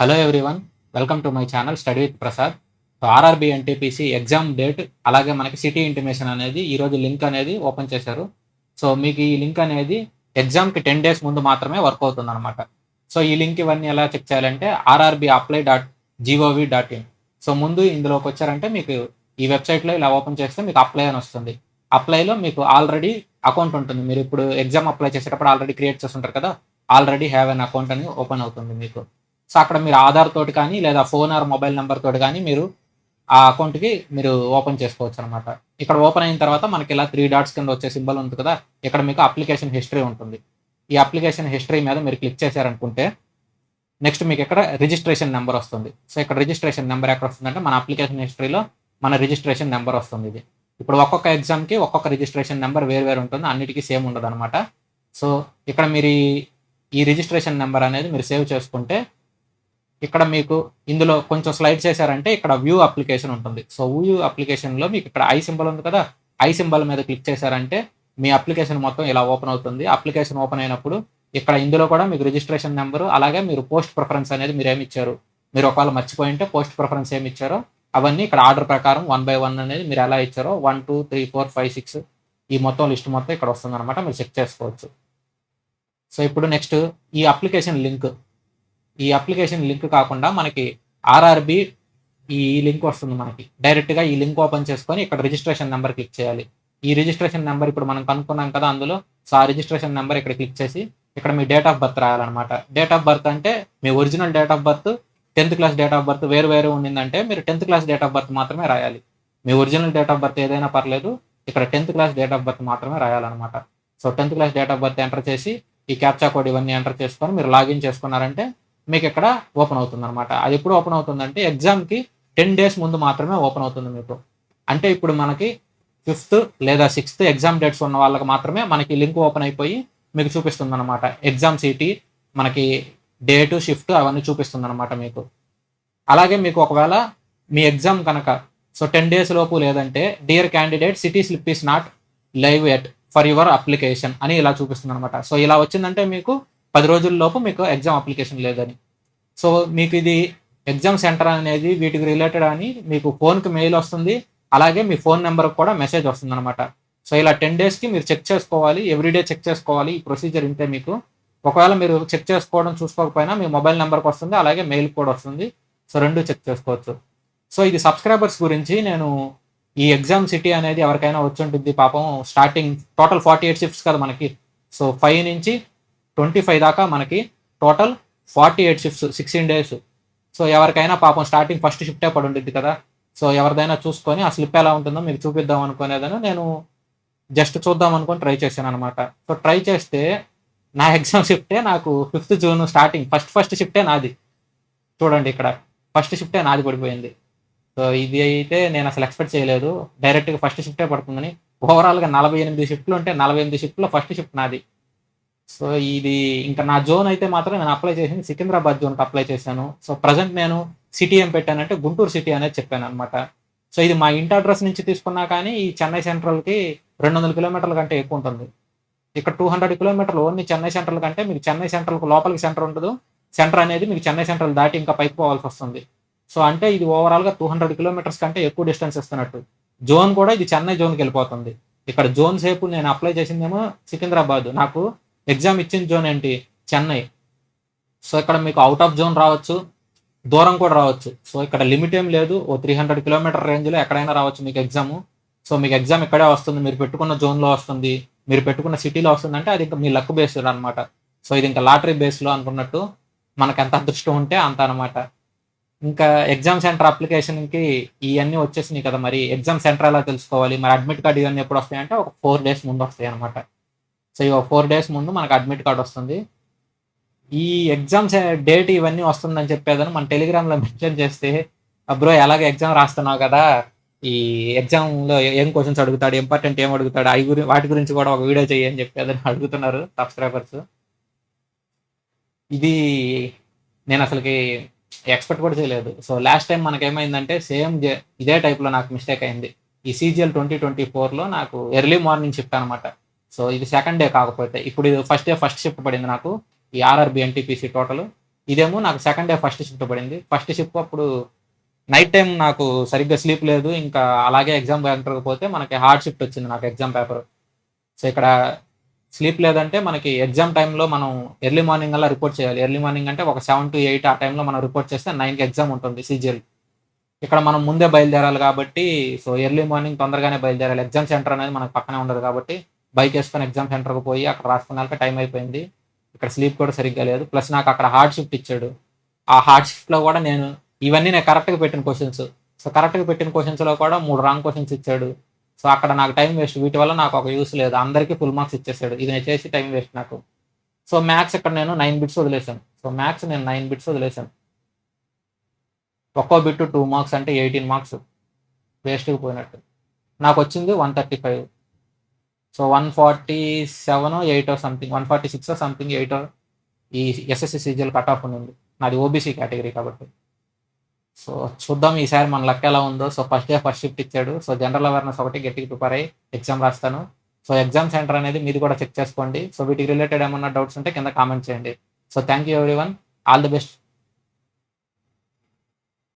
Hello everyone, welcome to my channel study with Prasad. So RRB NTPC exam date అలాగే మనకి city intimation అనేది ఈరోజు link అనేది open చేశారు. సో మీకు ఈ లింక్ అనేది ఎగ్జామ్కి 10 days ముందు మాత్రమే వర్క్ అవుతుంది అనమాట. సో ఈ లింక్ ఇవన్నీ ఎలా చెక్ చేయాలంటే rrbapply.gov.in. సో ముందు ఇందులోకి వచ్చారంటే మీకు ఈ వెబ్సైట్లో ఇలా ఓపెన్ చేస్తే మీకు అప్లై అని వస్తుంది. అప్లైలో మీకు ఆల్రెడీ అకౌంట్ ఉంటుంది. మీరు ఇప్పుడు ఎగ్జామ్ అప్లై చేసేటప్పుడు ఆల్రెడీ క్రియేట్ చేస్తుంటారు కదా, ఆల్రెడీ హ్యావ్ అన్ అకౌంట్ అని ఓపెన్ అవుతుంది మీకు. సో అక్కడ మీరు ఆధార్ తోటి కానీ లేదా ఫోన్ ఆర్ మొబైల్ నెంబర్ తోటి కానీ మీరు ఆ అకౌంట్కి మీరు ఓపెన్ చేసుకోవచ్చు అనమాట. ఇక్కడ ఓపెన్ అయిన తర్వాత మనకి ఇలా 3 dots కింద వచ్చే సింబల్ ఉంది కదా, ఇక్కడ మీకు అప్లికేషన్ హిస్టరీ ఉంటుంది. ఈ అప్లికేషన్ హిస్టరీ మీద మీరు క్లిక్ చేశారనుకుంటే నెక్స్ట్ మీకు ఇక్కడ రిజిస్ట్రేషన్ నెంబర్ వస్తుంది. సో ఇక్కడ రిజిస్ట్రేషన్ నెంబర్ ఎక్కడ వస్తుందంటే మన అప్లికేషన్ హిస్టరీలో మన రిజిస్ట్రేషన్ నెంబర్ వస్తుంది. ఇది ఇప్పుడు ఒక్కొక్క ఎగ్జామ్కి ఒక్కొక్క రిజిస్ట్రేషన్ నెంబర్ వేరు ఉంటుంది, అన్నిటికీ సేమ్ ఉండదు అనమాట. సో ఇక్కడ మీరు ఈ రిజిస్ట్రేషన్ నెంబర్ అనేది మీరు సేవ్ చేసుకుంటే ఇక్కడ మీకు ఇందులో కొంచెం స్లైడ్ చేశారంటే ఇక్కడ వ్యూ అప్లికేషన్ ఉంటుంది. సో వ్యూ అప్లికేషన్లో మీకు ఇక్కడ ఐ సింబల్ ఉంది కదా, ఐ సింబల్ మీద క్లిక్ చేశారంటే మీ అప్లికేషన్ మొత్తం ఇలా ఓపెన్ అవుతుంది. అప్లికేషన్ ఓపెన్ అయినప్పుడు ఇక్కడ ఇందులో కూడా మీకు రిజిస్ట్రేషన్ నెంబరు అలాగే మీరు పోస్ట్ ప్రిఫరెన్స్ అనేది మీరు ఏమి ఇచ్చారు, మీరు ఒకవేళ మర్చిపోయింటే పోస్ట్ ప్రిఫరెన్స్ ఏమి ఇచ్చారో అవన్నీ ఇక్కడ ఆర్డర్ ప్రకారం 1 by 1 అనేది మీరు ఎలా ఇచ్చారో 1 2 3 4 5 6 ఈ మొత్తం లిస్ట్ మొత్తం ఇక్కడ వస్తుంది అనమాట, మీరు చెక్ చేసుకోవచ్చు. సో ఇప్పుడు నెక్స్ట్ ఈ అప్లికేషన్ లింక్ కాకుండా మనకి ఆర్ఆర్బి ఈ లింక్ వస్తుంది. మనకి డైరెక్ట్గా ఈ లింక్ ఓపెన్ చేసుకొని ఇక్కడ రిజిస్ట్రేషన్ నెంబర్ క్లిక్ చేయాలి. ఈ రిజిస్ట్రేషన్ నెంబర్ ఇప్పుడు మనం కనుక్కున్నాం కదా అందులో, సో ఆ రిజిస్ట్రేషన్ నెంబర్ ఇక్కడ క్లిక్ చేసి ఇక్కడ మీ డేట్ ఆఫ్ బర్త్ రాయాలన్నమాట. డేట్ ఆఫ్ బర్త్ అంటే మీ original date of birth 10th class date of birth వేరు ఉండిందంటే మీరు 10th class date of birth మాత్రమే రాయాలి. మీ ఒరిజినల్ డేట్ ఆఫ్ బర్త్ ఏదైనా పర్లేదు, ఇక్కడ 10th class date of birth మాత్రమే రాయాలన్నమాట. So 10th class date of birth enter చేసి ఈ క్యాప్చా కోడ్ ఇవన్నీ ఎంటర్ చేసుకొని మీరు లాగిన్ చేసుకున్నారంటే మీకు ఇక్కడ ఓపెన్ అవుతుంది అనమాట. అది ఎప్పుడు ఓపెన్ అవుతుందంటే ఎగ్జామ్కి 10 days ముందు మాత్రమే ఓపెన్ అవుతుంది మీకు. అంటే ఇప్పుడు మనకి 5th లేదా 6th ఎగ్జామ్ డేట్స్ ఉన్న వాళ్ళకి మాత్రమే మనకి లింక్ ఓపెన్ అయిపోయి మీకు చూపిస్తుంది అనమాట. ఎగ్జామ్ సిటీ మనకి డేటు షిఫ్ట్ అవన్నీ చూపిస్తుంది అనమాట మీకు. అలాగే మీకు ఒకవేళ మీ ఎగ్జామ్ కనుక సో 10 days లోపు లేదంటే dear candidate city slip is not live at for your application అని ఇలా చూపిస్తుంది అనమాట. సో ఇలా వచ్చిందంటే మీకు 10 రోజుల్లోపు మీకు ఎగ్జామ్ అప్లికేషన్ లేదని. సో మీకు ఇది ఎగ్జామ్ సెంటర్ అనేది వీటికి రిలేటెడ్ అని మీకు ఫోన్కి మెయిల్ వస్తుంది, అలాగే మీ ఫోన్ నెంబర్కి కూడా మెసేజ్ వస్తుంది అనమాట. సో ఇలా 10 daysకి మీరు చెక్ చేసుకోవాలి, ఎవ్రీడే చెక్ చేసుకోవాలి. ఈ ప్రొసీజర్ ఇంతే మీకు. ఒకవేళ మీరు చెక్ చేసుకోవడం చూసుకోకపోయినా మీ మొబైల్ నెంబర్కి వస్తుంది, అలాగే మెయిల్ కూడా వస్తుంది. సో 2 చెక్ చేసుకోవచ్చు. సో ఇది సబ్స్క్రైబర్స్ గురించి నేను ఈ ఎగ్జామ్ సిటీ అనేది ఎవరికైనా వచ్చి ఉంటుంది పాపం. స్టార్టింగ్ టోటల్ 48 shifts కదా మనకి. సో 5 నుంచి 25 దాకా మనకి టోటల్ 48 shifts 16 days. సో ఎవరికైనా పాపం స్టార్టింగ్ ఫస్ట్ షిఫ్టే పడి ఉంటుంది కదా, సో ఎవరిదైనా చూసుకొని ఆ స్లిప్ ఎలా ఉంటుందో మీకు చూపిద్దాం అనుకునేదని నేను జస్ట్ చూద్దాం అనుకొని ట్రై చేశాను అనమాట. సో ట్రై చేస్తే నా ఎగ్జామ్ షిఫ్టే నాకు 5th June స్టార్టింగ్ ఫస్ట్ షిఫ్టే నాది. చూడండి ఇక్కడ ఫస్ట్ షిఫ్టే నాది పడిపోయింది. సో ఇది అయితే నేను అసలు ఎక్స్పెక్ట్ చేయలేదు, డైరెక్ట్గా ఫస్ట్ షిఫ్టే పడుతుందని. ఓవరాల్గా 48 shifts ఉంటే 48 shifts ఫస్ట్ షిఫ్ట్ నాది. సో ఇది ఇంకా నా జోన్ అయితే మాత్రం నేను అప్లై చేసింది సికింద్రాబాద్ జోన్కి అప్లై చేశాను. సో ప్రజెంట్ నేను సిటీ ఏం పెట్టానంటే గుంటూరు సిటీ అనేది చెప్పాను అనమాట. సో ఇది మా ఇంటి అడ్రస్ నుంచి తీసుకున్నా కానీ ఈ చెన్నై సెంట్రల్కి 200 kilometers కంటే ఎక్కువ ఉంటుంది. ఇక్కడ 200 kilometers ఓన్లీ చెన్నై సెంట్రల్ కంటే మీకు చెన్నై సెంట్రల్కి లోపలికి సెంటర్ ఉండదు. సెంటర్ అనేది మీకు చెన్నై సెంట్రల్ దాటి ఇంకా పైకి పోవాల్సి వస్తుంది. సో అంటే ఇది ఓవరాల్గా 200 kilometers కంటే ఎక్కువ డిస్టెన్స్ ఇస్తున్నట్టు. జోన్ కూడా ఇది చెన్నై జోన్కి వెళ్ళిపోతుంది. ఇక్కడ జోన్ సేపు నేను అప్లై చేసిందేమో సికింద్రాబాద్, నాకు ఎగ్జామ్ ఇచ్చిన జోన్ ఏంటి చెన్నై. సో ఇక్కడ మీకు అవుట్ ఆఫ్ జోన్ రావచ్చు, దూరం కూడా రావచ్చు. సో ఇక్కడ లిమిట్ ఏం లేదు, ఓ 300 kilometers రేంజ్లో ఎక్కడైనా రావచ్చు మీకు ఎగ్జామ్. సో మీకు ఎగ్జామ్ ఇక్కడే వస్తుంది, మీరు పెట్టుకున్న జోన్లో వస్తుంది, మీరు పెట్టుకున్న సిటీలో వస్తుంది. అంటే అది ఇంకా మీ లక్ బేస్డ్ అనమాట. సో ఇది ఇంకా లాటరీ బేస్లో అనుకున్నట్టు, మనకు ఎంత అదృష్టం ఉంటే అంత అనమాట. ఇంకా ఎగ్జామ్ సెంటర్ అప్లికేషన్కి ఇవన్నీ వచ్చేసినాయి కదా, మరి ఎగ్జామ్ సెంటర్ ఎలా తెలుసుకోవాలి, మరి అడ్మిట్ కార్డు ఇవన్నీ ఎప్పుడు వస్తాయి అంటే ఒక 4 days ముందు వస్తాయి అనమాట. సో ఇక 4 days ముందు మనకు అడ్మిట్ కార్డు వస్తుంది. ఈ ఎగ్జామ్స్ డేట్ ఇవన్నీ వస్తుందని చెప్పేదని మన టెలిగ్రామ్లో మెన్షన్ చేస్తే, బ్రో ఎలాగ ఎగ్జామ్ రాస్తున్నావు కదా, ఈ ఎగ్జామ్లో ఏం క్వశ్చన్స్ అడుగుతాడు, ఇంపార్టెంట్ ఏం అడుగుతాడు, వాటి గురించి కూడా ఒక వీడియో చేయని చెప్పేదని అడుగుతున్నారు సబ్స్క్రైబర్స్. ఇది నేను అసలుకి ఎక్స్పెక్ట్ కూడా చేయలేదు. సో లాస్ట్ టైం మనకేమైందంటే సేమ్ ఇదే టైప్లో నాకు మిస్టేక్ అయింది. ఈ CGL 2024లో నాకు ఎర్లీ మార్నింగ్ షిఫ్ట్ అనమాట. సో ఇది సెకండ్ డే కాకపోతే ఇప్పుడు ఇది ఫస్ట్ షిఫ్ట్ పడింది నాకు ఈ ఆర్ఆర్బి ఎన్టీపీసీ టోటల్. ఇదేమో నాకు సెకండ్ డే ఫస్ట్ షిఫ్ట్ పడింది. ఫస్ట్ షిఫ్ట్ అప్పుడు నైట్ టైం నాకు సరిగ్గా స్లీప్ లేదు. ఇంకా అలాగే ఎగ్జామ్ సెంటర్‌కి పోతే మనకి హార్డ్ షిఫ్ట్ వచ్చింది నాకు ఎగ్జామ్ పేపర్. సో, ఇక్కడ స్లీప్ లేదంటే మనకి ఎగ్జామ్ టైమ్‌లో మనం ఎర్లీ మార్నింగ్ అలా రిపోర్ట్ చేయాలి. ఎర్లీ మార్నింగ్ అంటే ఒక 7-8 ఆ టైంలో మనం రిపోర్ట్ చేస్తే 9కి ఎగ్జామ్ ఉంటుంది సీజీఎల్. ఇక్కడ మనం ముందే బయలుదేరాలి కాబట్టి సో, ఎర్లీ మార్నింగ్ తొందరగానే బయలుదేరాలి. ఎగ్జామ్ సెంటర్ అనేది మనకు పక్కనే ఉండదు కాబట్టి బైకేసుకొని ఎగ్జామ్ సెంటర్‌కి పోయి అక్కడ రాసుకున్నాక టైం అయిపోయింది. ఇక్కడ స్లీప్ కూడా సరిగ్గా లేదు. ప్లస్ నాకు అక్కడ హార్డ్ షిఫ్ట్ ఇచ్చాడు. ఆ హార్డ్ షిఫ్ట్‌లో కూడా ఇవన్నీ నేను కరెక్ట్‌గా పెట్టిన క్వెషన్స్. సో, కరెక్ట్‌గా పెట్టిన క్వెషన్స్‌లో కూడా 3 రాంగ్ క్వెషన్స్ ఇచ్చాడు. సో, అక్కడ నాకు టైం వేస్ట్. వీటి వల్ల నాకు ఒక యూజ్ లేదు. అందరికి ఫుల్ మార్క్స్ ఇచ్చేసాడు. ఇది నేను చేసి టైం వేస్ట్ నాకు. సో, మ్యాథ్స్ ఇక్కడ నేను 9 బిట్స్ వదిలేసాను. సో, మ్యాథ్స్ నేను 9 బిట్స్ వదిలేసాను. ఒక్కో బిట్ 2 మార్క్స్ అంటే 18 మార్క్స్ వేస్ట్‌గా పోయినట్టు. నాకొచ్చింది 135. సో, 147 ఎయిటో సంథింగ్ 146 సంథింగ్ ఎయిటో ఈ ఎస్ఎస్‌సి సీజీఎల్ కట్ ఆఫ్ ఉండింది. నాది ఓబీసీ కేటగిరీ కాబట్టి. సో, చూద్దాం ఈసారి మన లక్ ఎలా ఉందో. So, first day first shift ఇచ్చాడు. సో, జనరల్ అవేర్‌నెస్ ఒకటి గట్టిగా ప్రిపేర్ అయ్యి ఎగ్జామ్ రాస్తాను. సో, ఎగ్జామ్ సెంటర్ అనేది మీది కూడా చెక్ చేసుకోండి. సో, వీటికి రిలేటెడ్ ఏమన్నా డౌట్స్ ఉంటే కింద కామెంట్ చేయండి. So, thank you everyone. All the best.